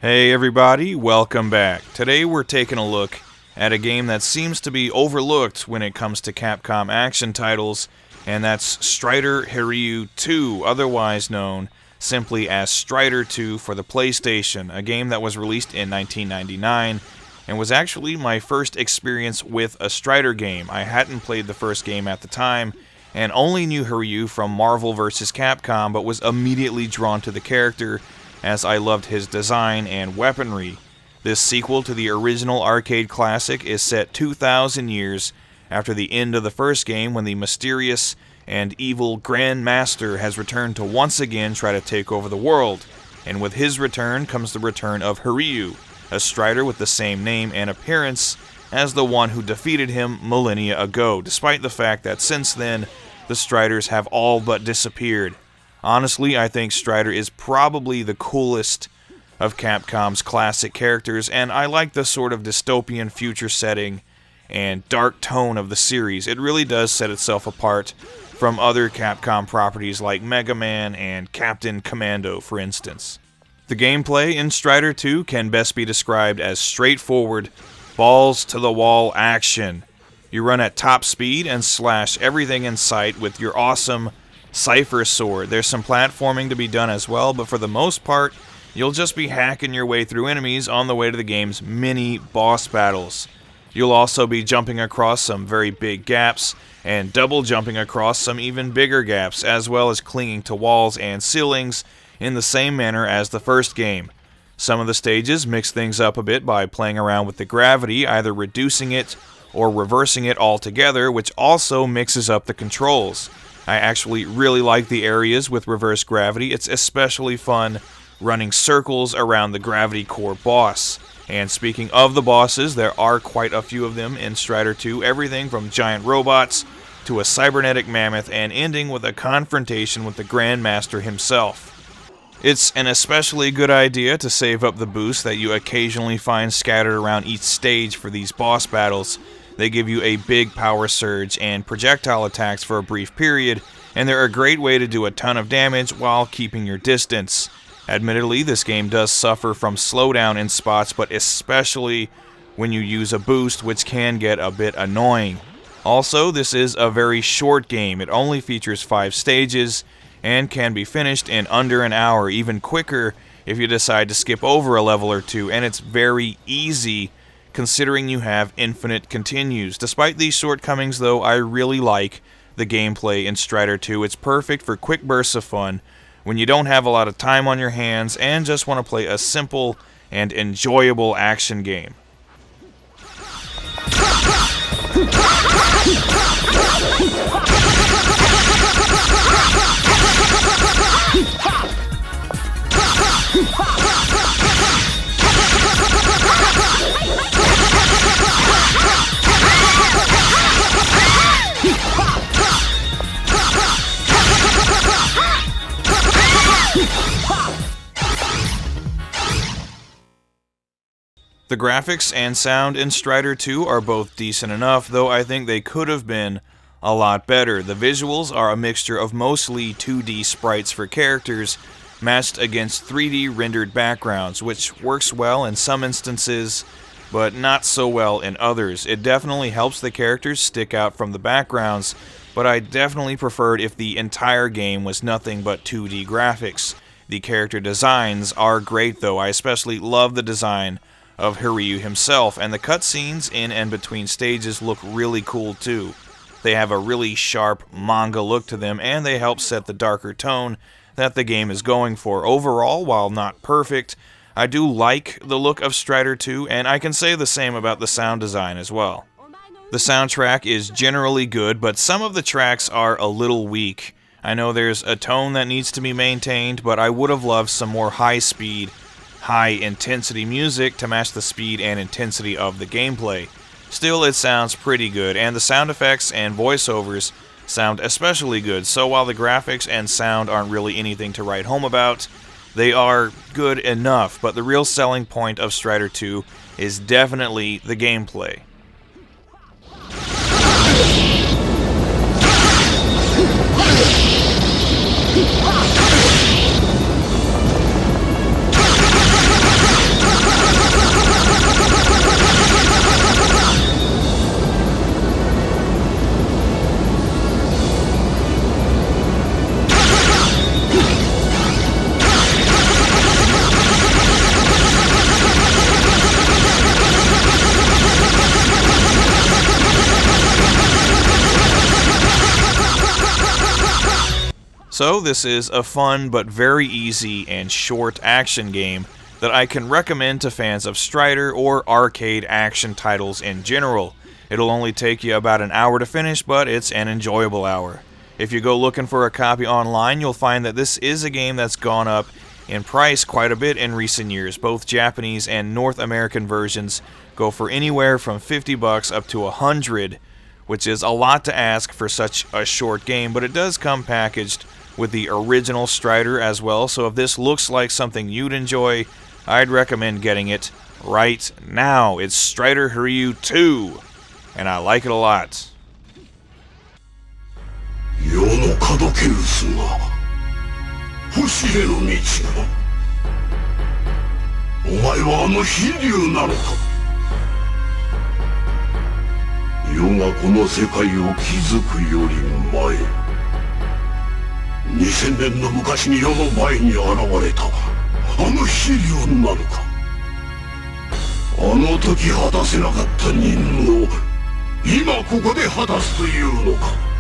Hey everybody, welcome back. Today we're taking a look at a game that seems to be overlooked when it comes to Capcom action titles, and that's Srider Hiryu 2, otherwise known simply as Srider 2 for the PlayStation, a game that was released in 1999 and was actually my first experience with a Srider game. I hadn't played the first game at the time and only knew Hiryu from Marvel vs. Capcom, but was immediately drawn to the character as I loved his design and weaponry. This sequel to the original arcade classic is set 2,000 years after the end of the first game, when the mysterious and evil Grand Master has returned to once again try to take over the world. And with his return comes the return of Hiryu, a Srider with the same name and appearance as the one who defeated him millennia ago, despite the fact that since then, the Striders have all but disappeared. Honestly, I think Srider is probably the coolest of Capcom's classic characters, and I like the sort of dystopian future setting and dark tone of the series. It really does set itself apart from other Capcom properties like Mega Man and Captain Commando, for instance. The gameplay in Srider 2 can best be described as straightforward, balls-to-the-wall action. You run at top speed and slash everything in sight with your awesome Cypher Sword. There's some platforming to be done as well, but for the most part, you'll just be hacking your way through enemies on the way to the game's mini boss battles. You'll also be jumping across some very big gaps and double jumping across some even bigger gaps, as well as clinging to walls and ceilings in the same manner as the first game. Some of the stages mix things up a bit by playing around with the gravity, either reducing it or reversing it altogether, which also mixes up the controls. I actually really like the areas with reverse gravity. It's especially fun running circles around the gravity core boss. And speaking of the bosses, there are quite a few of them in Srider 2, everything from giant robots to a cybernetic mammoth, and ending with a confrontation with the Grand Master himself. It's an especially good idea to save up the boost that you occasionally find scattered around each stage for these boss battles. They give you a big power surge and projectile attacks for a brief period, and they're a great way to do a ton of damage while keeping your distance. Admittedly, this game does suffer from slowdown in spots, but especially when you use a boost, which can get a bit annoying. Also, this is a very short game. It only features 5 stages and can be finished in under an hour, even quicker if you decide to skip over a level or two, and it's very easy considering you have infinite continues. Despite these shortcomings though, I really like the gameplay in Srider 2. It's perfect for quick bursts of fun when you don't have a lot of time on your hands and just want to play a simple and enjoyable action game. The graphics and sound in Srider 2 are both decent enough, though I think they could have been a lot better. The visuals are a mixture of mostly 2D sprites for characters matched against 3D rendered backgrounds, which works well in some instances, but not so well in others. It definitely helps the characters stick out from the backgrounds, but I definitely preferred if the entire game was nothing but 2D graphics. The character designs are great though. I especially love the design of Hiryu himself, and the cutscenes in and between stages look really cool too. They have a really sharp manga look to them, and they help set the darker tone that the game is going for. Overall, while not perfect, I do like the look of Srider 2, and I can say the same about the sound design as well. The soundtrack is generally good, but some of the tracks are a little weak. I know there's a tone that needs to be maintained, but I would have loved some more high-speed, high-intensity music to match the speed and intensity of the gameplay. Still, it sounds pretty good, and the sound effects and voiceovers sound especially good, so while the graphics and sound aren't really anything to write home about, they are good enough. But the real selling point of Srider 2 is definitely the gameplay. So this is a fun but very easy and short action game that I can recommend to fans of Strider or arcade action titles in general. It'll only take you about an hour to finish, but it's an enjoyable hour. If you go looking for a copy online, you'll find that this is a game that's gone up in price quite a bit in recent years. Both Japanese and North American versions go for anywhere from $50 up to $100, which is a lot to ask for such a short game, but it does come packaged with the original Strider as well, so if this looks like something you'd enjoy, I'd recommend getting it right now. It's Srider Hiryu 2, and I like it a lot. 世の門ケウスが星への道がお前はあの飛竜なのか世がこの世界を築くより前2000年の昔に世の前に現れたあの飛竜なのかあの時果たせなかった任務を今ここで果たすというのか